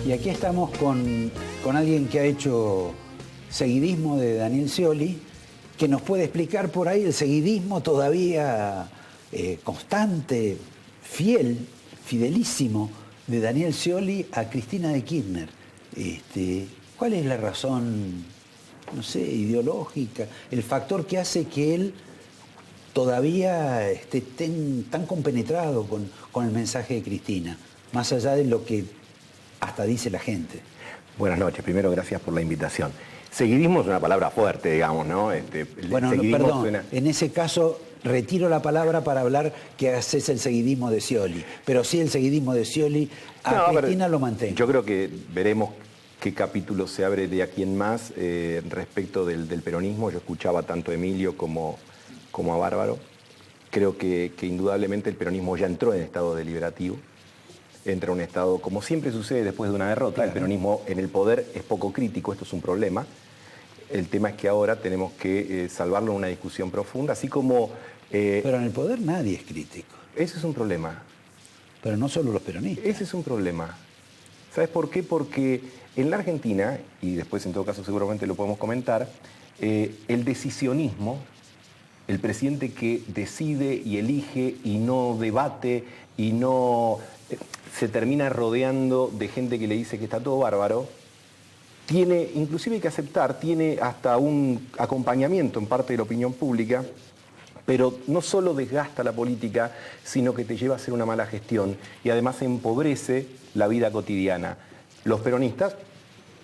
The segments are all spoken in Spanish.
Y aquí estamos con alguien que ha hecho seguidismo de Daniel Scioli, que nos puede explicar por ahí el seguidismo todavía constante, fidelísimo de Daniel Scioli a Cristina de Kirchner. ¿Cuál es la razón, no sé, ideológica, el factor que hace que él todavía esté tan compenetrado con el mensaje de Cristina, más allá de lo que hasta dice la gente? Buenas noches, primero gracias por la invitación. Seguidismo es una palabra fuerte, digamos, ¿no? Bueno, perdón, suena... en ese caso retiro la palabra para hablar que haces el seguidismo de Scioli, pero sí el seguidismo de Scioli a Cristina lo mantengo. Yo creo que veremos qué capítulo se abre de aquí en más respecto del peronismo. Yo escuchaba tanto a Emilio como a Bárbaro. Creo que indudablemente el peronismo ya entró en estado deliberativo. Entra en un estado, como siempre sucede después de una derrota. Claro. El peronismo en el poder es poco crítico, esto es un problema. El tema es que ahora tenemos que salvarlo en una discusión profunda, así como... Pero en el poder nadie es crítico. Ese es un problema. Pero no solo los peronistas. Ese es un problema. ¿Sabes por qué? Porque en la Argentina, y después en todo caso seguramente lo podemos comentar, el decisionismo, el presidente que decide y elige y no debate y no... se termina rodeando de gente que le dice que está todo bárbaro, tiene, inclusive hay que aceptar, tiene hasta un acompañamiento en parte de la opinión pública, pero no solo desgasta la política, sino que te lleva a hacer una mala gestión y además empobrece la vida cotidiana. Los peronistas,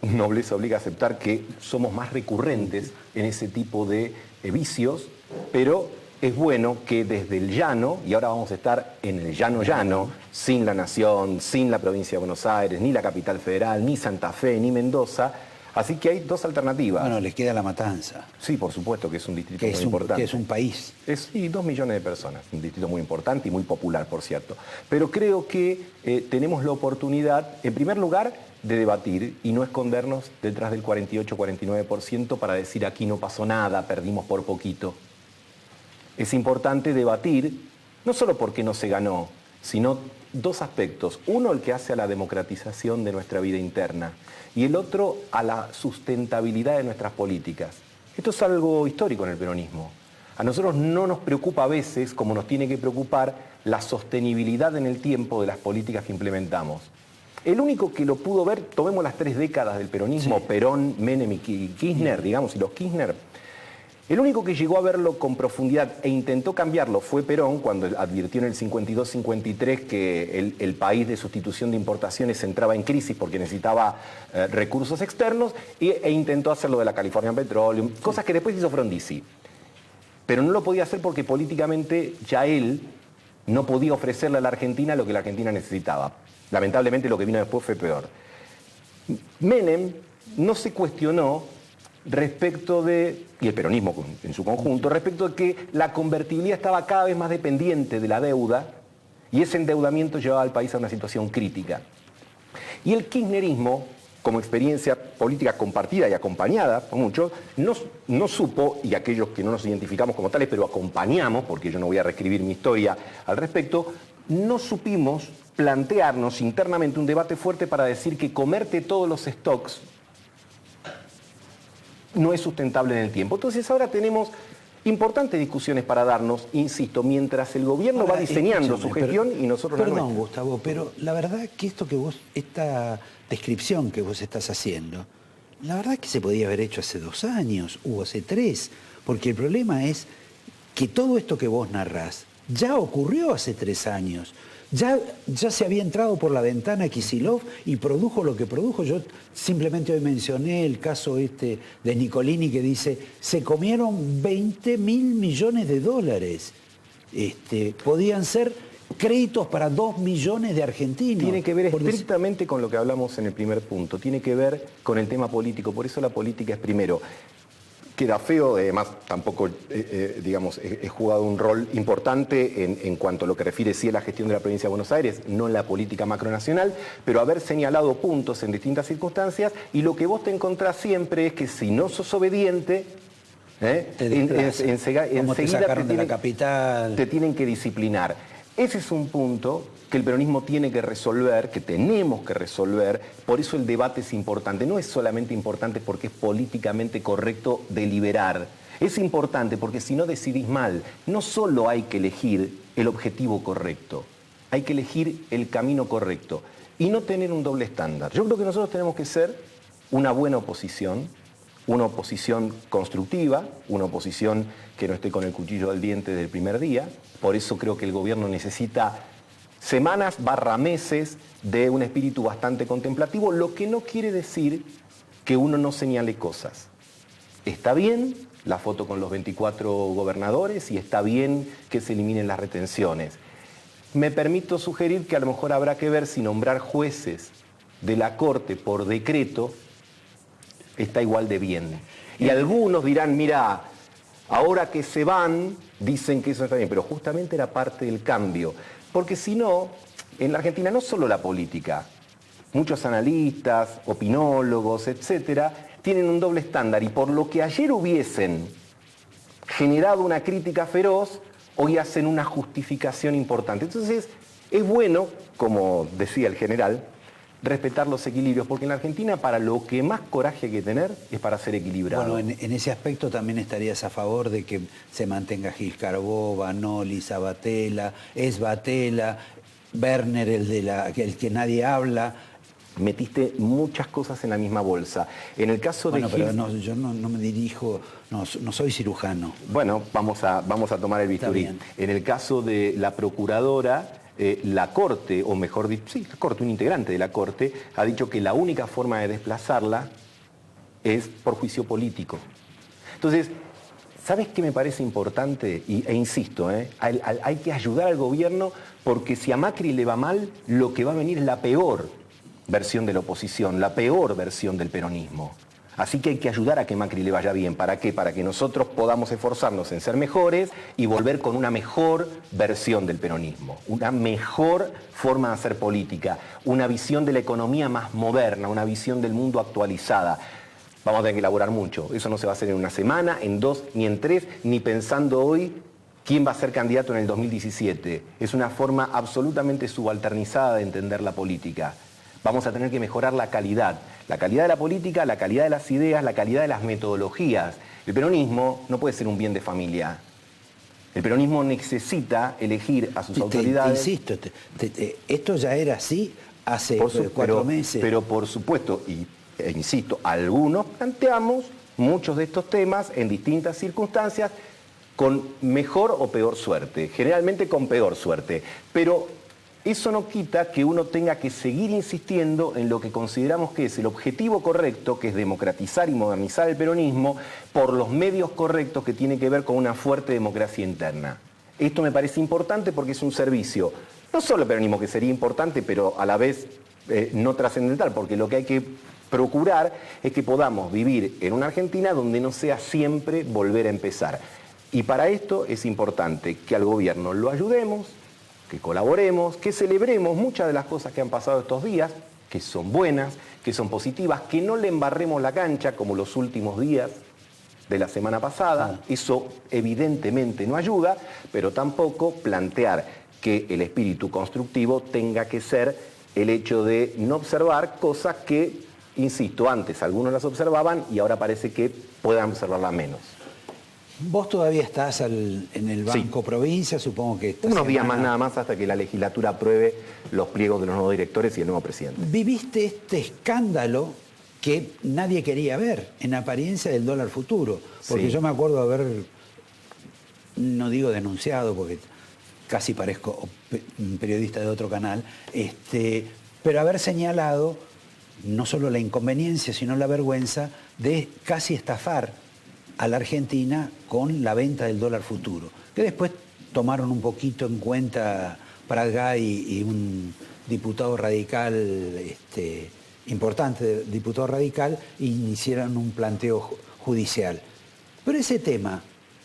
nobleza obliga a aceptar que somos más recurrentes en ese tipo de vicios, pero es bueno que desde el llano, y ahora vamos a estar en el llano, sin la Nación, sin la provincia de Buenos Aires, ni la capital federal, ni Santa Fe, ni Mendoza, así que hay dos alternativas. Bueno, les queda La Matanza. Sí, por supuesto, que es un distrito muy importante. Que es un país. Sí, 2 millones de personas, un distrito muy importante y muy popular, por cierto. Pero creo que tenemos la oportunidad, en primer lugar, de debatir y no escondernos detrás del 48-49% para decir aquí no pasó nada, perdimos por poquito. Es importante debatir, no solo porque no se ganó, sino dos aspectos. Uno, el que hace a la democratización de nuestra vida interna, y el otro, a la sustentabilidad de nuestras políticas. Esto es algo histórico en el peronismo. A nosotros no nos preocupa a veces, como nos tiene que preocupar, la sostenibilidad en el tiempo de las políticas que implementamos. El único que lo pudo ver, tomemos las 3 décadas del peronismo, sí. Perón, Menem y Kirchner, digamos, y los Kirchner. El único que llegó a verlo con profundidad e intentó cambiarlo fue Perón, cuando advirtió en el 52-53 que el país de sustitución de importaciones entraba en crisis porque necesitaba recursos externos e intentó hacerlo de la California Petroleum, cosas que después hizo Frondizi. Pero no lo podía hacer porque políticamente ya él no podía ofrecerle a la Argentina lo que la Argentina necesitaba. Lamentablemente lo que vino después fue peor. Menem no se cuestionó respecto de, y el peronismo en su conjunto, respecto de que la convertibilidad estaba cada vez más dependiente de la deuda y ese endeudamiento llevaba al país a una situación crítica. Y el kirchnerismo, como experiencia política compartida y acompañada por muchos, no supo, y aquellos que no nos identificamos como tales, pero acompañamos, porque yo no voy a reescribir mi historia al respecto, no supimos plantearnos internamente un debate fuerte para decir que comerte todos los stocks no es sustentable en el tiempo. Entonces ahora tenemos importantes discusiones para darnos, insisto, mientras el gobierno va diseñando su gestión y nosotros la nuestra. Perdón, Gustavo, pero la verdad que esta descripción que vos estás haciendo, la verdad que se podía haber hecho hace 2 años o hace 3, porque el problema es que todo esto que vos narrás ya ocurrió hace 3 años. Ya se había entrado por la ventana Kicillof y produjo lo que produjo. Yo simplemente hoy mencioné el caso de Nicolini que dice, se comieron 20.000 millones de dólares. Podían ser créditos para 2 millones de argentinos. Tiene que ver estrictamente con lo que hablamos en el primer punto. Tiene que ver con el tema político. Por eso la política es primero. Queda feo, además tampoco, digamos, he jugado un rol importante en cuanto a lo que refiere sí a la gestión de la provincia de Buenos Aires, no en la política macronacional, pero haber señalado puntos en distintas circunstancias y lo que vos te encontrás siempre es que si no sos obediente, enseguida te tienen que disciplinar. Ese es un punto que el peronismo tiene que resolver, que tenemos que resolver, por eso el debate es importante. No es solamente importante porque es políticamente correcto deliberar, es importante porque si no decidís mal, no solo hay que elegir el objetivo correcto, hay que elegir el camino correcto y no tener un doble estándar. Yo creo que nosotros tenemos que ser una buena oposición, una oposición constructiva, una oposición que no esté con el cuchillo al diente desde el primer día. Por eso creo que el gobierno necesita semanas / meses de un espíritu bastante contemplativo, lo que no quiere decir que uno no señale cosas. Está bien la foto con los 24 gobernadores y está bien que se eliminen las retenciones. Me permito sugerir que a lo mejor habrá que ver si nombrar jueces de la Corte por decreto está igual de bien. Y algunos dirán, mira, ahora que se van, dicen que eso está bien, pero justamente era parte del cambio. Porque si no, en la Argentina no solo la política, muchos analistas, opinólogos, etcétera, tienen un doble estándar y por lo que ayer hubiesen generado una crítica feroz, hoy hacen una justificación importante. Entonces, es bueno, como decía el general, respetar los equilibrios, porque en la Argentina para lo que más coraje hay que tener es para ser equilibrado. Bueno, en ese aspecto también estarías a favor de que se mantenga Gil Carbó, Vanoli, Sabatella, Esbatella, Werner, el que nadie habla. Metiste muchas cosas en la misma bolsa. En el caso de Gil... pero no, yo no me dirijo, no soy cirujano. Bueno, vamos a tomar el bisturí. En el caso de la procuradora, la Corte, o mejor dicho, sí, la Corte, un integrante de la Corte, ha dicho que la única forma de desplazarla es por juicio político. Entonces, ¿sabes qué me parece importante? E insisto, hay que ayudar al gobierno porque si a Macri le va mal, lo que va a venir es la peor versión de la oposición, la peor versión del peronismo. Así que hay que ayudar a que Macri le vaya bien. ¿Para qué? Para que nosotros podamos esforzarnos en ser mejores y volver con una mejor versión del peronismo, una mejor forma de hacer política, una visión de la economía más moderna, una visión del mundo actualizada. Vamos a tener que elaborar mucho. Eso no se va a hacer en una semana, en 2, ni en 3, ni pensando hoy quién va a ser candidato en el 2017. Es una forma absolutamente subalternizada de entender la política. Vamos a tener que mejorar la calidad de la política, la calidad de las ideas, la calidad de las metodologías. El peronismo no puede ser un bien de familia. El peronismo necesita elegir a sus autoridades. Te insisto, esto ya era así hace 4 meses. Pero por supuesto, e insisto, algunos planteamos muchos de estos temas en distintas circunstancias con mejor o peor suerte, generalmente con peor suerte. Pero eso no quita que uno tenga que seguir insistiendo en lo que consideramos que es el objetivo correcto, que es democratizar y modernizar el peronismo por los medios correctos que tiene que ver con una fuerte democracia interna. Esto me parece importante porque es un servicio, no solo el peronismo, que sería importante, pero a la vez no trascendental, porque lo que hay que procurar es que podamos vivir en una Argentina donde no sea siempre volver a empezar. Y para esto es importante que al gobierno lo ayudemos, que colaboremos, que celebremos muchas de las cosas que han pasado estos días, que son buenas, que son positivas, que no le embarremos la cancha como los últimos días de la semana pasada. Eso evidentemente no ayuda, pero tampoco plantear que el espíritu constructivo tenga que ser el hecho de no observar cosas que, insisto, antes algunos las observaban y ahora parece que puedan observarlas menos. Vos todavía estás en el Banco Provincia, supongo que... Unos días más nada más hasta que la legislatura apruebe los pliegos de los nuevos directores y el nuevo presidente. Viviste este escándalo que nadie quería ver en apariencia del dólar futuro. Porque yo me acuerdo haber, no digo denunciado porque casi parezco un periodista de otro canal, pero haber señalado no solo la inconveniencia, sino la vergüenza de casi estafar a la Argentina con la venta del dólar futuro, que después tomaron un poquito en cuenta Prat Gay y un diputado radical, importante diputado radical, e hicieron un planteo judicial. Pero ese tema,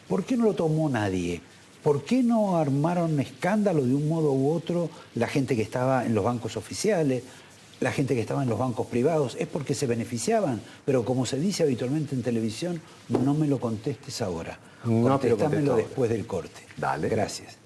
¿por qué no lo tomó nadie? ¿Por qué no armaron escándalo de un modo u otro la gente que estaba en los bancos oficiales, la gente que estaba en los bancos privados? Es porque se beneficiaban, pero como se dice habitualmente en televisión, no me lo contestes ahora. No te lo contesto después del corte. Dale. Gracias.